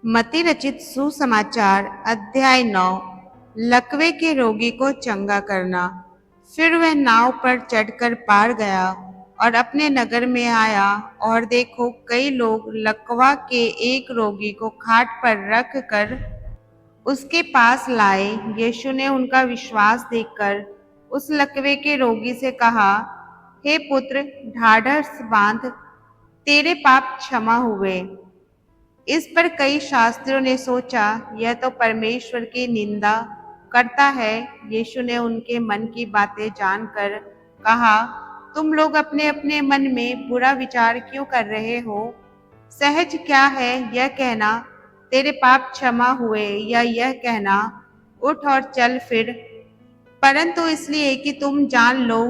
मती रचित सुसमाचार अध्याय 9। लकवे के रोगी को चंगा करना। फिर वह नाव पर चढ़कर पार गया और अपने नगर में आया, और देखो कई लोग लकवा के एक रोगी को खाट पर रख कर उसके पास लाए। यीशु ने उनका विश्वास देखकर उस लकवे के रोगी से कहा, हे पुत्र, ढाढ़स बांध, तेरे पाप क्षमा हुए। इस पर कई शास्त्रियों ने सोचा, यह तो परमेश्वर की निंदा करता है। यीशु ने उनके मन की बातें जानकर कहा, तुम लोग अपने अपने मन में बुरा विचार क्यों कर रहे हो? सहज क्या है, यह कहना तेरे पाप क्षमा हुए, या यह कहना उठ और चल फिर? परंतु इसलिए कि तुम जान लो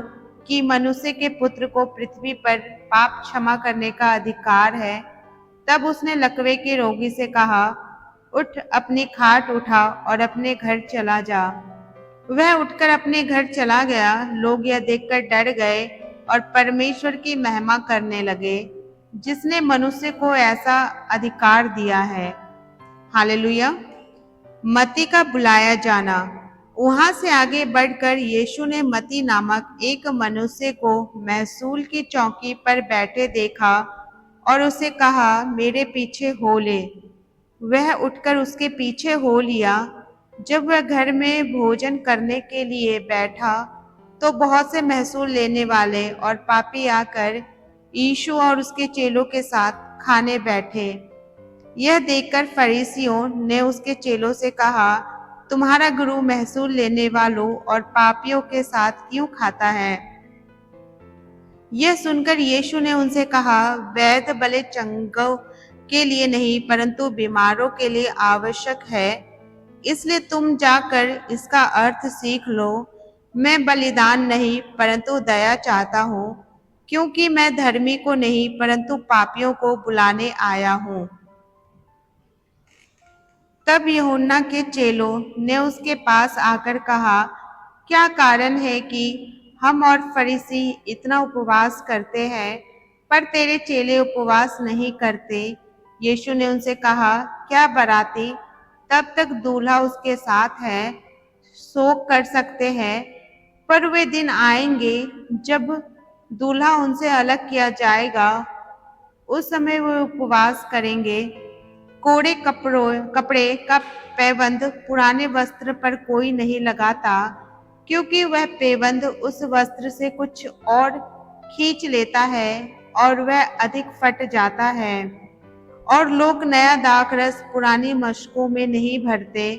कि मनुष्य के पुत्र को पृथ्वी पर पाप क्षमा करने का अधिकार है। तब उसने लकवे के रोगी से कहा, उठ, अपनी खाट उठा और अपने घर चला जा। वह उठकर अपने घर चला गया। लोग यह देखकर डर गए और परमेश्वर की महिमा करने लगे, जिसने मनुष्य को ऐसा अधिकार दिया है। हालेलुया। मती का बुलाया जाना। वहां से आगे बढ़कर यीशु ने मती नामक एक मनुष्य को महसूल की चौकी पर बैठे देखा और उसे कहा, मेरे पीछे हो ले। वह उठकर उसके पीछे हो लिया। जब वह घर में भोजन करने के लिए बैठा तो बहुत से महसूल लेने वाले और पापी आकर यीशु और उसके चेलों के साथ खाने बैठे। यह देखकर फरीसियों ने उसके चेलों से कहा, तुम्हारा गुरु महसूल लेने वालों और पापियों के साथ क्यों खाता है? यह सुनकर यीशु ने उनसे कहा, वैद्य भले चंगों के लिए नहीं परंतु बीमारों के लिए आवश्यक है। इसलिए तुम जाकर इसका अर्थ सीख लो। मैं बलिदान नहीं परंतु दया चाहता हूँ, क्योंकि मैं धर्मी को नहीं परंतु पापियों को बुलाने आया हूँ। तब यूहन्ना के चेलों ने उसके पास आकर कहा, क्या कारण है कि हम और फरीसी इतना उपवास करते हैं, पर तेरे चेले उपवास नहीं करते? यीशु ने उनसे कहा, क्या बाराती तब तक दूल्हा उसके साथ है शोक कर सकते हैं? पर वे दिन आएंगे जब दूल्हा उनसे अलग किया जाएगा, उस समय वे उपवास करेंगे। कोड़े कपड़े का पैबंद पुराने वस्त्र पर कोई नहीं लगाता, क्योंकि वह पैबंद उस वस्त्र से कुछ और खींच लेता है और वह अधिक फट जाता है। और लोग नया दाखरस पुरानी मशकों में नहीं भरते,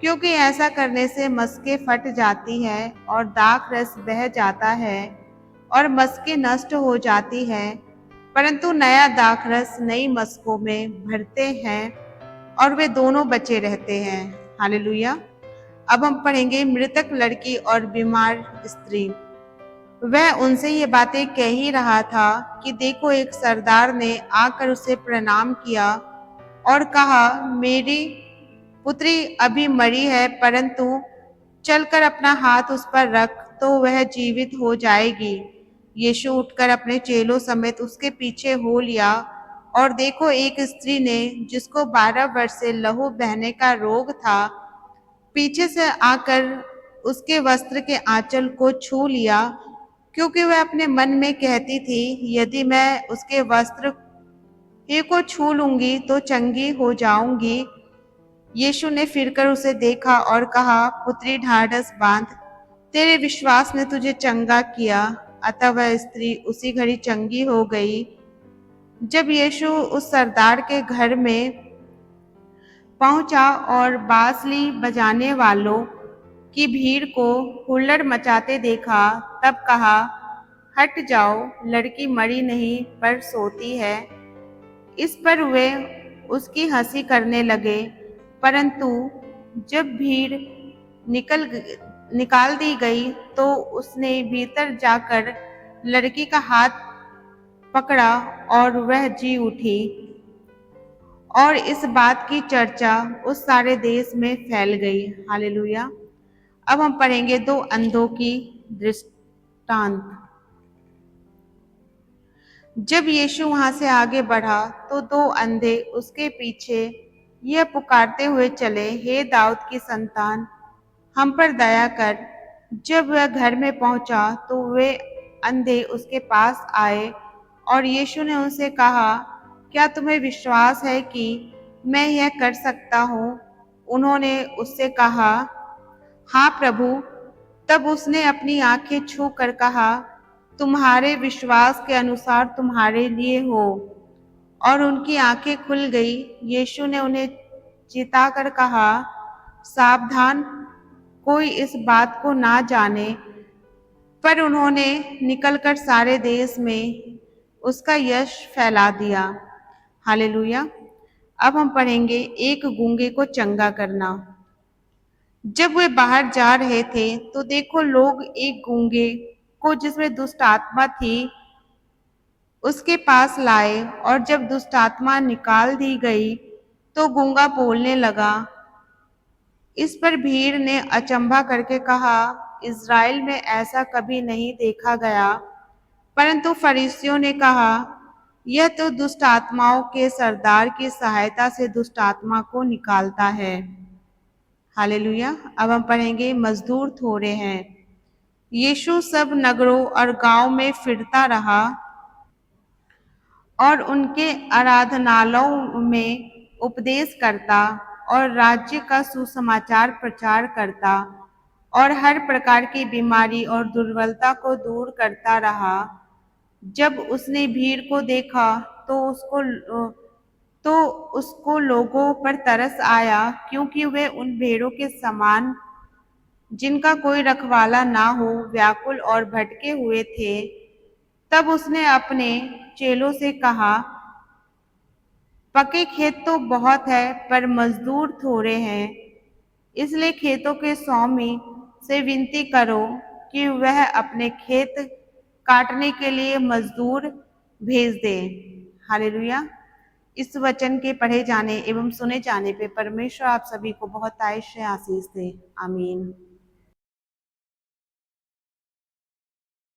क्योंकि ऐसा करने से मशकें फट जाती है और दाखरस बह जाता है और मशकें नष्ट हो जाती है। परंतु नया दाखरस नई मशकों में भरते हैं और वे दोनों बचे रहते हैं। हालेलुया। अब हम पढ़ेंगे मृतक लड़की और बीमार स्त्री। वह उनसे ये बातें कह ही रहा था कि देखो, एक सरदार ने आकर उसे प्रणाम किया और कहा, मेरी पुत्री अभी मरी है, परंतु चलकर अपना हाथ उस पर रख तो वह जीवित हो जाएगी। यीशु उठकर अपने चेलों समेत उसके पीछे हो लिया, और देखो, एक स्त्री ने, जिसको 12 वर्ष से लहू बहने का रोग था, पीछे से आकर उसके वस्त्र के आंचल को छू लिया, क्योंकि वह अपने मन में कहती थी, यदि मैं उसके वस्त्र ही को छू लूंगी तो चंगी हो जाऊंगी। यीशु ने फिरकर उसे देखा और कहा, पुत्री, ढाढ़स बांध, तेरे विश्वास ने तुझे चंगा किया। अतः वह स्त्री उसी घड़ी चंगी हो गई। जब यीशु उस सरदार के घर में पहुंचा और बांसुरी बजाने वालों की भीड़ को हुल्लड़ मचाते देखा, तब कहा, हट जाओ, लड़की मरी नहीं पर सोती है। इस पर वे उसकी हंसी करने लगे। परंतु जब भीड़ निकाल दी गई तो उसने भीतर जाकर लड़की का हाथ पकड़ा और वह जी उठी। और इस बात की चर्चा उस सारे देश में फैल गई। हालेलुया। अब हम पढ़ेंगे दो अंधों की दृष्टांत। जब यीशु वहां से आगे बढ़ा तो दो अंधे उसके पीछे यह पुकारते हुए चले, हे दाऊद की संतान, हम पर दया कर। जब वह घर में पहुंचा तो वे अंधे उसके पास आए और यीशु ने उनसे कहा, क्या तुम्हें विश्वास है कि मैं यह कर सकता हूँ? उन्होंने उससे कहा, हाँ प्रभु। तब उसने अपनी आंखें छू कर कहा, तुम्हारे विश्वास के अनुसार तुम्हारे लिए हो। और उनकी आंखें खुल गई। यीशु ने उन्हें चिताकर कहा, सावधान, कोई इस बात को ना जाने। पर उन्होंने निकलकर सारे देश में उसका यश फैला दिया। हालेलुया। अब हम पढ़ेंगे एक गूंगे को चंगा करना। जब वे बाहर जा रहे थे तो देखो, लोग एक गूंगे को, जिसमें दुष्ट आत्मा थी, उसके पास लाए, और जब दुष्ट आत्मा निकाल दी गई तो गूंगा बोलने लगा। इस पर भीड़ ने अचंभा करके कहा, इज़राइल में ऐसा कभी नहीं देखा गया। परंतु फरीसियों ने कहा, यह तो दुष्ट आत्माओं के सरदार की सहायता से दुष्ट आत्मा को निकालता है। हालेलुया। अब हम पढ़ेंगे मजदूर थोड़े हैं। यीशु सब नगरों और गांव में फिरता रहा और उनके आराधनालयों में उपदेश करता और राज्य का सुसमाचार प्रचार करता और हर प्रकार की बीमारी और दुर्बलता को दूर करता रहा। जब उसने भीड़ को देखा तो उसको लोगों पर तरस आया, क्योंकि वे उन भेड़ों के समान, जिनका कोई रखवाला ना हो, व्याकुल और भटके हुए थे। तब उसने अपने चेलों से कहा, पके खेत तो बहुत है पर मजदूर थोड़े हैं। इसलिए खेतों के स्वामी से विनती करो कि वह अपने खेत काटने के लिए मजदूर भेज दे। हालेलुया। इस वचन के पढ़े जाने एवं सुने जाने पे परमेश्वर आप सभी को बहुत आशीष दे। आमीन।